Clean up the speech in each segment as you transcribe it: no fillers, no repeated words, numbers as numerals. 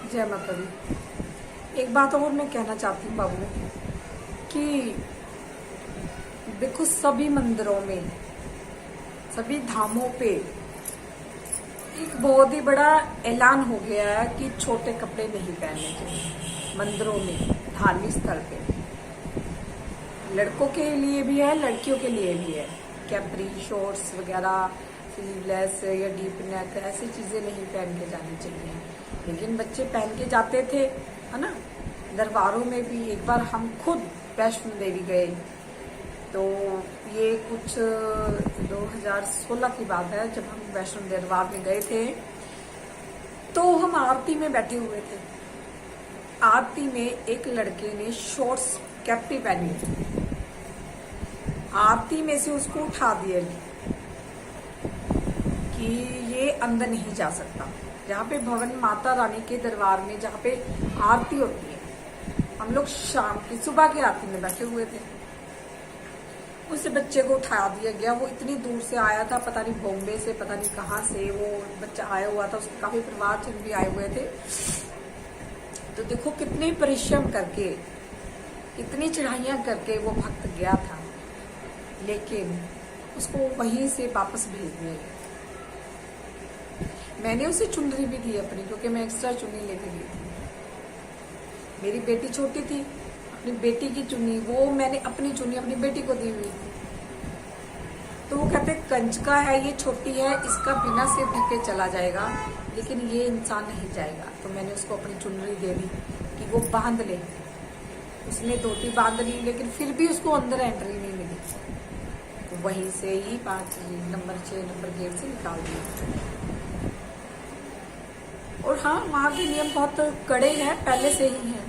जय माता दी। एक बात और मैं कहना चाहती हूँ बाबू कि देखो, सभी मंदिरों में, सभी धामों पे एक बहुत ही बड़ा ऐलान हो गया है कि छोटे कपड़े नहीं पहनने चाहिए मंदिरों में, धार्मिक स्थल पे। लड़कों के लिए भी है, लड़कियों के लिए भी है। कैपरी, शॉर्ट्स वगैरह, स्लीवलेस या डीप नेक, ऐसी चीजें नहीं पहन के जानी चाहिए। लेकिन बच्चे पहन के जाते थे, है ना। दरबारों में भी एक बार हम खुद वैष्णो देवी गए, तो ये कुछ 2016 की बात है, जब हम वैष्णो दरबार में गए थे तो हम आरती में बैठे हुए थे। आरती में एक लड़के ने शॉर्ट्स कैप्री पहनी थी, आरती में से उसको उठा दिया कि ये अंदर नहीं जा सकता। जहाँ पे भवन माता रानी के दरबार में जहाँ पे आरती होती है, हम लोग शाम की सुबह की आरती में बैठे हुए थे, उस बच्चे को उठा दिया गया। वो इतनी दूर से आया था, पता नहीं बॉम्बे से, पता नहीं कहाँ से वो बच्चा आया हुआ था, उसके काफी परिवारजन भी आए हुए थे। तो देखो कितने परिश्रम करके, इतनी चढ़ाइयां करके वो भक्त गया था, लेकिन उसको वहीं से वापस भेज दिया गया। मैंने उसे चुनरी भी दी अपनी, क्योंकि मैं एक्स्ट्रा चुन्नी लेके गई थी। मेरी बेटी छोटी थी, अपनी बेटी की चुन्नी वो मैंने अपनी चुन्नी अपनी बेटी को दी हुई थी। तो वो कहते कंच का है, ये छोटी है, इसका बिना सिर ढके चला जाएगा, लेकिन ये इंसान नहीं जाएगा। तो मैंने उसको अपनी चुनरी दे दी कि वो बांध ले। उसने धोती बांध ली, लेकिन फिर भी उसको अंदर एंट्री नहीं मिली। तो वहीं से ही 5 नंबर 6 नंबर गेट से निकाल दिया। और हाँ, वहाँ के नियम बहुत कड़े हैं, पहले से ही हैं।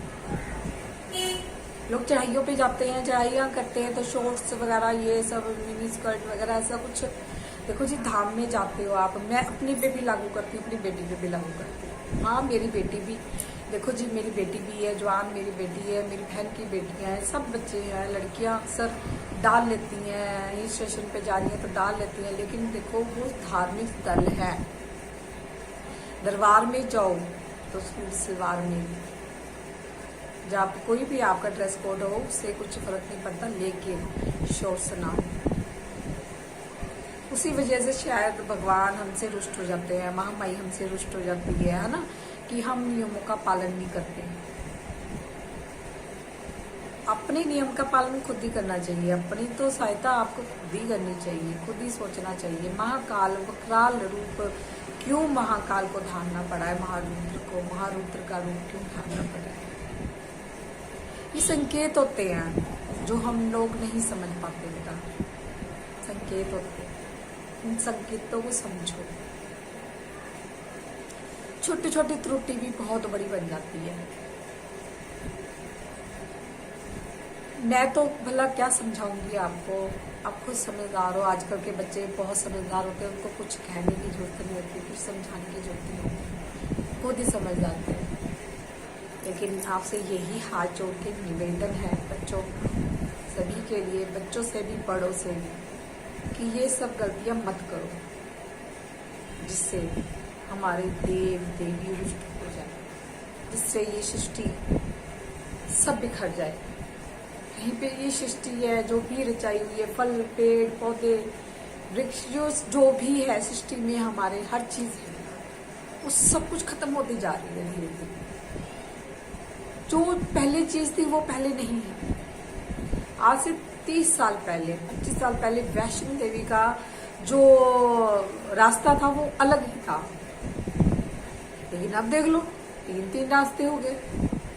लोग चढ़ाइयों पे जाते हैं, चढ़ाइयाँ करते हैं, तो शॉर्ट्स वगैरह, ये सब मिनी स्कर्ट वगैरह ऐसा कुछ। देखो जी, धाम में जाते हो आप, मैं अपनी पे भी लागू करती हूँ, अपनी बेटी पे भी लागू करती हूँ। हाँ, मेरी बेटी भी, देखो जी, मेरी बेटी भी है, जवान मेरी बेटी है, मेरी बहन की बेटियां हैं, सब बच्चे हैं। लड़कियां अक्सर डाल लेती हैं, हिल स्टेशन पे जा रही हैं तो डाल लेती हैं, लेकिन देखो वो धार्मिक स्थल है। दरबार में जाओ तो सूट सलवार में, जब कोई भी आपका ड्रेस कोड हो, उससे कुछ फर्क नहीं पड़ता, लेकिन शॉर्ट्स ना हो। उसी वजह से शायद भगवान हमसे रुष्ट हो जाते हैं, महामाई हमसे रुष्ट हो जाती है ना, कि हम नियमों का पालन नहीं करते। अपने नियम का पालन खुद ही करना चाहिए, अपनी तो सहायता आपको खुद ही करनी चाहिए, खुद ही सोचना चाहिए। महाकाल वक्राल रूप क्यों महाकाल को धारना पड़ा है, महारुद्र को, महारुद्र का रूप क्यों धारना पड़ा है? ये संकेत होते हैं जो हम लोग नहीं समझ पाते बेटा, संकेत होते हैं, इन संकेतों को समझो। छोटी छोटी त्रुटि भी बहुत बड़ी बन जाती है। मैं तो भला क्या समझाऊंगी आपको, आप खुद समझदार हो। आजकल के बच्चे बहुत समझदार होते हैं, उनको कुछ कहने की जरूरत नहीं होती, कुछ समझाने की जरूरत नहीं होती, खुद ही समझ जाते हैं। लेकिन आपसे यही हाथ जोड़ के निवेदन है बच्चों, सभी के लिए, बच्चों से भी बड़ों से भी, कि ये सब गलतियां मत करो, जिससे हमारे देव देवी रुष्ट हो जाए, जिससे ये सृष्टि सब बिखर जाए। कहीं पे ये सृष्टि है जो भी रचाई हुई है, फल, पेड़, पौधे, वृक्ष, जो भी है सृष्टि में, हमारे हर चीज है, वो सब कुछ खत्म होती जा रही है धीरे धीरे। जो पहले चीज थी वो पहले नहीं है। आज से 30 साल पहले, 25 साल पहले वैष्णो देवी का जो रास्ता था वो अलग ही था, लेकिन अब देख लो 3 रास्ते हो गए,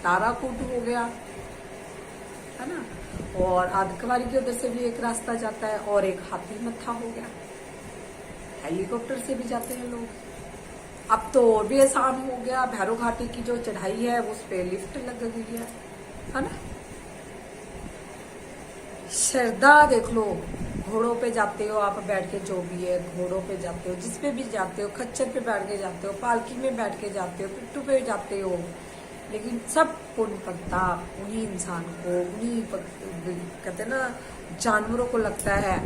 ताराकूट हो गया, है ना, और आदिकवारी के उधर से भी एक रास्ता जाता है, और एक हाथी मत्था हो गया, हेलीकॉप्टर से भी जाते हैं लोग। अब तो और भी आसान हो गया, भैरव घाटी की जो चढ़ाई है उस पे लिफ्ट लग गई है ना। श्रद्धा देख लो, घोड़ों पे जाते हो आप बैठ के, जो भी है घोड़ों पे जाते हो, जिस पे भी जाते हो, खच्चर पे बैठ के जाते हो, पालकी में बैठ के जाते हो, पिट्ठू पे जाते हो, लेकिन सब पुण्य पड़ता उन्हीं इंसान को, उन्हीं कहते ना जानवरों को लगता है,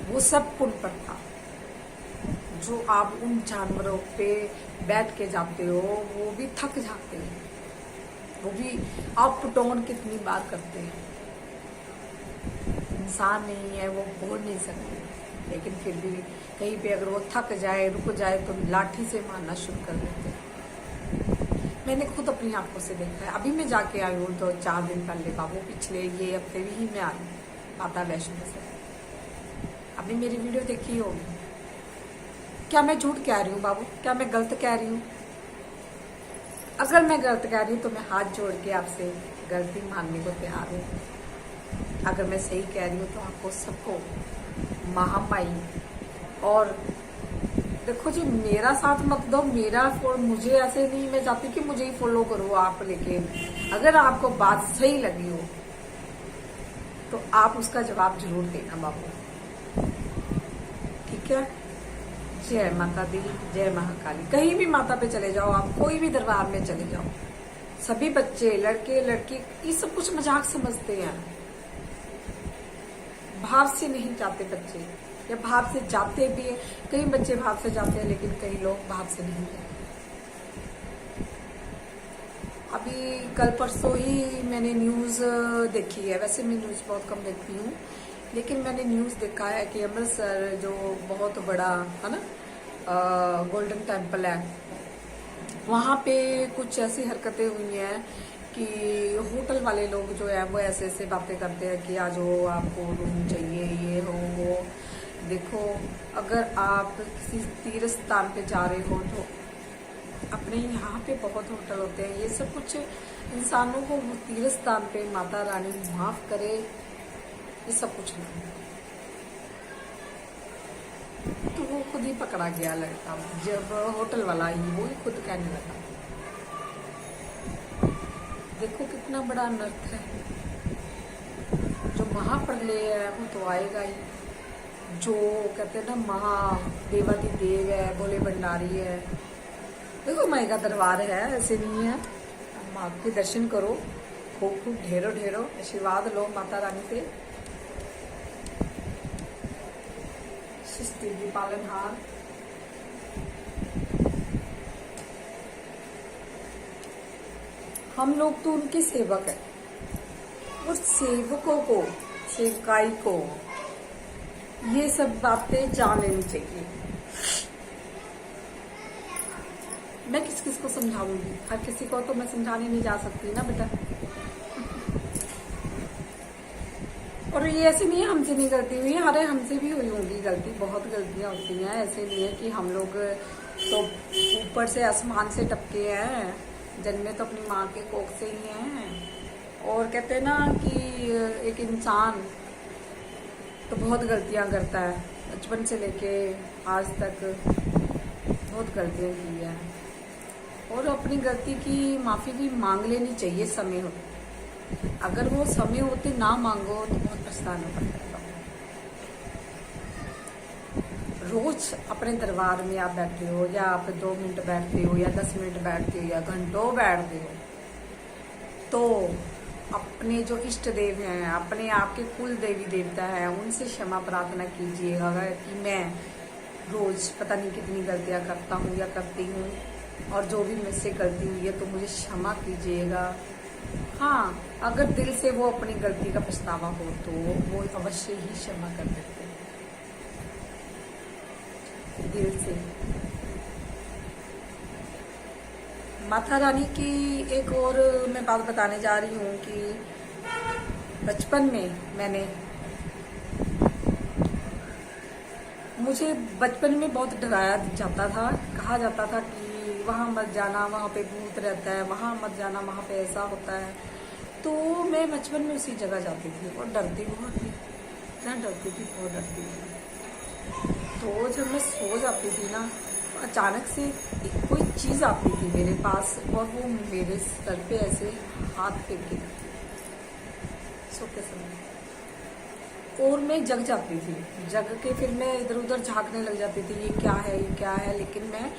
वो सब पुण्य पड़ता। जो आप उन जानवरों पे बैठ के जाते हो वो भी थक जाते हैं, वो भी अप डाउन कितनी बार करते हैं। इंसान नहीं है, वो बोल नहीं सकते, लेकिन फिर भी कहीं पे अगर वो थक जाए, रुक जाए तो लाठी से मारना शुरू कर देते हैं। मैंने खुद अपनी आंखों से देखा है। अभी मैं जाके आई हूँ 2-4 दिन पहले बाबू, पिछले ये हफ्ते भी मैं आई माता वैष्णो से। अभी मेरी वीडियो देखी होगी। क्या मैं झूठ कह रही हूँ बाबू? क्या मैं गलत कह रही हूँ? अगर मैं गलत कह रही हूँ तो मैं हाथ जोड़ के आपसे गलती मानने को तैयार हूँ। अगर मैं सही कह रही हूँ तो आपको सबको महामाई, और देखो जी मेरा साथ मत दो, मुझे ऐसे नहीं, मैं चाहती कि मुझे ही फॉलो करो आप, लेकिन अगर आपको बात सही लगी हो तो आप उसका जवाब जरूर देना बाबू, ठीक है? जय माता दी, जय महाकाली। कहीं भी माता पे चले जाओ आप, कोई भी दरबार में चले जाओ, सभी बच्चे, लड़के लड़की, ये सब कुछ मजाक समझते हैं। भाव से नहीं जाते बच्चे, या भाव से जाते भी है। कई बच्चे भाव से जाते हैं, लेकिन कई लोग भाव से नहीं जाते। अभी कल परसों ही मैंने न्यूज देखी है, वैसे मैं न्यूज बहुत कम देखती हूँ, लेकिन मैंने न्यूज देखा है कि अमृतसर जो बहुत बड़ा है ना गोल्डन टेम्पल है, वहां पे कुछ ऐसी हरकतें हुई हैं कि होटल वाले लोग जो है वो ऐसे ऐसे बातें करते हैं कि आज हो आपको रूम चाहिए, ये हो वो। देखो, अगर आप किसी तीर्थ स्थान पे जा रहे हो तो अपने यहाँ पे बहुत होटल होते हैं, ये सब कुछ इंसानों को तीर्थ स्थान पे माता रानी माफ करे, ये सब कुछ नहीं। तो वो खुद ही पकड़ा गया लड़का, जब होटल वाला ही वो ही खुद कहने लगा। देखो कितना बड़ा अनर्थ है। जो महाप्रलय है वो तो आएगा ही, जो कहते हैं ना महादेवाधिदेव है, भोले भंडारी है। देखो माई का दरबार है, ऐसे नहीं है। माँ के दर्शन करो, खूब खूब ढेरों ढेरों आशीर्वाद लो माता रानी से। सृष्टि की पालनहार, हम लोग तो उनके सेवक हैं, और सेवकों को, सेवकाई को ये सब बातें जान लेनी चाहिए। मैं किस किस को समझाऊंगी? हर किसी को तो मैं समझाने नहीं जा सकती ना बेटा। और ये ऐसे नहीं है हमसे नहीं गलती हुई, अरे हमसे भी हुई होंगी गलती, बहुत गलतियां होती हैं। ऐसे नहीं है कि हम लोग तो ऊपर से आसमान से टपके हैं, जन्मे तो अपनी माँ के कोख से ही हैं। और कहते हैं ना कि एक इंसान तो बहुत गलतियां करता है, बचपन से लेके आज तक बहुत गलतियां की है, और अपनी गलती की माफी भी मांग लेनी चाहिए समय होते। अगर वो समय होते ना मांगो तो बहुत पछताना पड़ता है। रोज अपने दरबार में आप बैठे हो, या आप 2 मिनट बैठते हो, या 10 मिनट बैठते हो, या घंटों बैठते हो, तो अपने जो इष्ट देव हैं, अपने आपके कुल देवी देवता है, उनसे क्षमा प्रार्थना कीजिएगा कि मैं रोज पता नहीं कितनी गलतियां करता हूँ या करती हूँ, और जो भी मुझसे गलती हुई है तो मुझे क्षमा कीजिएगा। हाँ, अगर दिल से वो अपनी गलती का पछतावा हो तो वो अवश्य ही क्षमा कर देते हैं, दिल से। माता रानी की एक और मैं बात बताने जा रही हूँ कि बचपन में मुझे बचपन में बहुत डराया जाता था, कहा जाता था कि वहाँ मत जाना, वहाँ पे भूत रहता है, वहाँ मत जाना, वहाँ पे ऐसा होता है। तो मैं बचपन में उसी जगह जाती थी और डरती बहुत थी, इतना डरती थी, बहुत डरती थी। तो जब मैं सो जाती थी ना, तो अचानक से कोई चीज़ आती थी मेरे पास, और वो मेरे सर पे ऐसे हाथ फेंक के सोते समय, और मैं जग जाती थी। जग के फिर मैं इधर उधर झांकने लग जाती थी, ये क्या है, ये क्या है, लेकिन मैं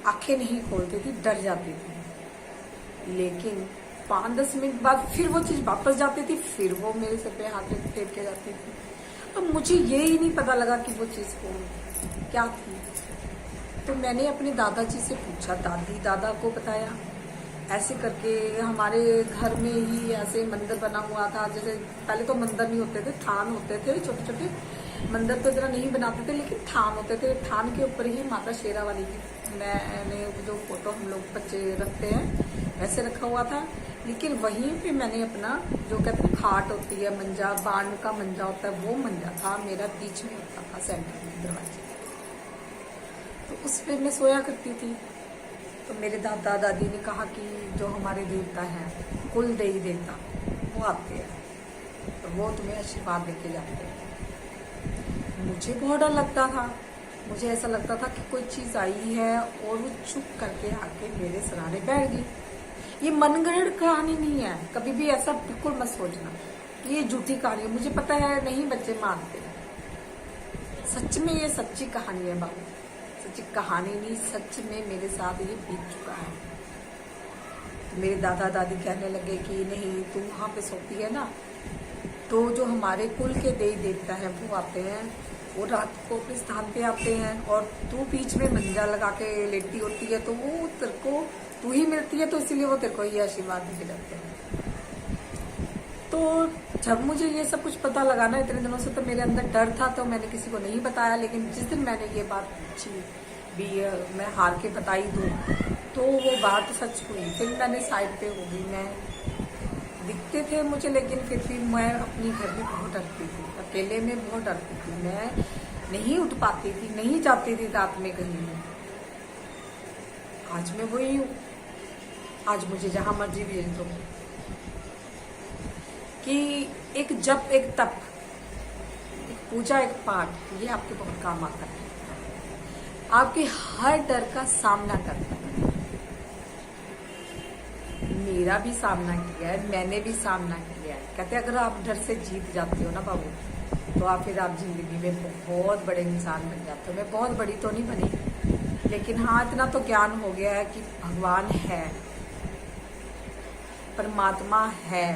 आंखें नहीं खोलती थी, डर जाती थी। लेकिन 5-10 मिनट बाद फिर वो चीज वापस जाती थी, फिर वो मेरे सर पे हाथ फेंक के जाती थी। तो मुझे ये ही नहीं पता लगा कि वो चीज क्या थी। तो मैंने अपने दादाजी से पूछा, दादी दादा को बताया, ऐसे करके हमारे घर में ही ऐसे मंदिर बना हुआ था। जैसे पहले तो मंदिर नहीं होते थे, थान होते थे छोटे छोटे। मंदिर तो इतना नहीं बनाते थे, लेकिन थान होते थे। थान के ऊपर ही माता शेरा वाली की मैंने जो फोटो हम लोग बच्चे रखते हैं वैसे रखा हुआ था। लेकिन वहीं पे मैंने अपना जो कहते हैं खाट होती है, मंजा, बाण का मंजा होता है, वो मंजा था मेरा बीच में होता था, सेंटर में दरवाजे। तो उस पर मैं सोया करती थी। तो मेरे दादा दादी ने कहा कि जो हमारे देवता हैं, कुल देवी देवता, वो आते हैं तो वो तुम्हें आशीर्वाद देके जाते हैं। मुझे बहुत डर लगता था। मुझे ऐसा लगता था कि कोई चीज आई है और वो चुप करके आके मेरे सराहने बैठ गई। ये मनगढ़ंत कहानी नहीं है, कभी भी ऐसा बिल्कुल मत सोचना। ये झूठी कहानी है, मुझे पता है नहीं बच्चे मानते। सच में ये सच्ची कहानी है बाबू, सच्ची कहानी नहीं, सच में मेरे साथ ये बीत चुका है। मेरे दादा दादी कहने लगे कि नहीं, तू वहां पे सोती है ना, तो जो हमारे कुल के देवी देवता है वो आते हैं, वो रात को अपने स्थान पे आते हैं, और तू बीच में मंजा लगा के लेटी होती है, तो वो तेरे को तू ही मिलती है, तो इसीलिए वो तेरे को ये आशीर्वाद देके जाते हैं। तो जब मुझे ये सब कुछ पता लगा ना, इतने दिनों से तो मेरे अंदर डर था, तो मैंने किसी को नहीं बताया। लेकिन जिस दिन मैंने ये बात पूछी भी, मैं हार के बताई दूं, तो वो बात सच हुई। फिर मैंने साइड पे हो गई। मैं दिखते थे मुझे, लेकिन फिर भी मैं अपनी घर में बहुत डरती थी, अकेले में बहुत डरती थी। मैं नहीं उठ पाती थी, नहीं जाती थी रात में कहीं में। आज मैं वही हूँ। आज मुझे जहां मर्जी भेज दो। कि एक जप, एक तप, एक पूजा, एक पाठ, ये आपके बहुत काम आता है। आपके हर डर का सामना करता है। मेरा भी सामना किया है, मैंने भी सामना किया है। कहते हैं अगर आप डर से जीत जाते हो ना बाबू, तो आप जिंदगी में बहुत बड़े इंसान बन जाते हो। मैं बहुत बड़ी तो नहीं बनी, लेकिन हाँ इतना तो ज्ञान हो गया है कि भगवान है, परमात्मा है,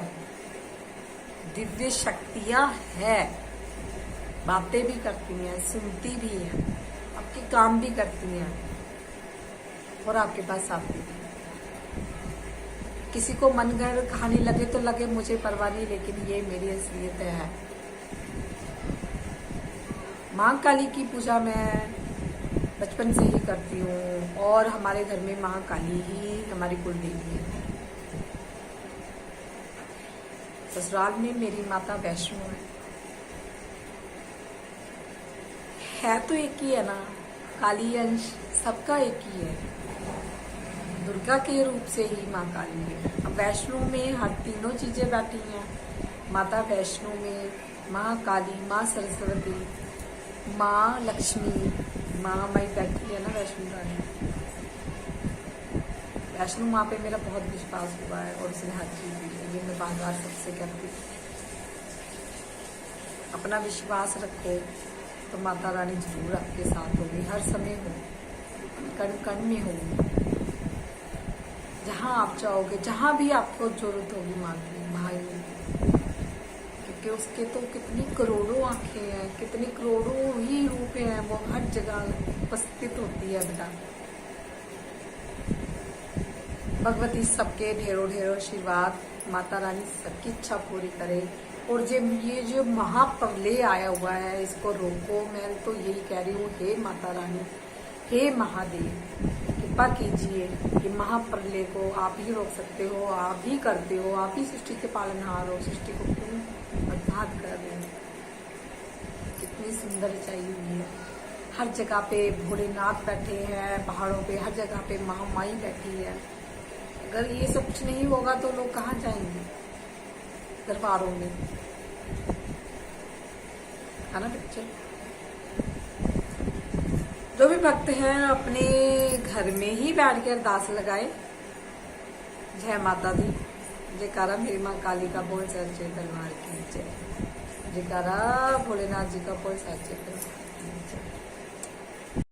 दिव्य शक्तियां है, बातें भी करती हैं, सुनती भी हैं, आपके काम भी करती हैं, और आपके पास आती भी। किसी को मनगढ़ंत कहानी लगे तो लगे, मुझे परवाह नहीं, लेकिन ये मेरी असलियत है। माँ काली की पूजा मैं बचपन से ही करती हूँ, और हमारे घर में माँ काली ही हमारी कुल देवी है। ससुराल में मेरी माता वैष्णो है तो एक ही है ना, काली अंश सबका एक ही है। दुर्गा के रूप से ही माँ काली है। अब वैष्णो में हर तीनों चीजें बैठी हैं। माता वैष्णो में माँ काली, माँ सरस्वती, माँ लक्ष्मी, माँ मई बैठी है ना वैष्णो रानी। वैष्णो माँ पे मेरा बहुत विश्वास हुआ है, और उसने हर चीज दी है। ये मैं बार बार सबसे कहती हूँ, अपना विश्वास रखो तो माता रानी जरूर आपके साथ होगी, हर समय हो, कण कण में होगी। जहाँ आप चाहोगे, जहाँ भी आपको जरूरत होगी माँ की, भाई, क्योंकि उसके तो कितनी करोड़ों आंखें हैं, कितने करोड़ों ही रूप हैं, वो हर जगह उपस्थित होती है बेटा। भगवती सबके ढेरों ढेरों आशीर्वाद, माता रानी सबकी इच्छा पूरी करे। और ये जो महाप्रलय आया हुआ है, इसको रोको। मैं तो यही कह रही हूँ, हे माता रानी, हे महादेव, कृपा कीजिए कि महाप्रलय को आप ही रोक सकते हो, आप ही करते हो, आप ही सृष्टि के पालनहार हो। सृष्टि को क्यों बर्बाद कर रहे हैं? कितनी सुंदर रचाई हुई है। हर जगह पे भोलेनाथ बैठे हैं, पहाड़ों पे हर जगह पे महामाई बैठी है। अगर ये सब कुछ नहीं होगा तो लोग कहाँ जाएंगे? दरबारों में, है ना बच्चे? जो भी भक्त हैं अपने घर में ही बैठ के अरदास लगाए। जय माता दी, जयकारा मेरी माँ काली का बोल सच्चे दरबार की जय, जयकारा भोलेनाथ जी का बोल सच्चे दरबार।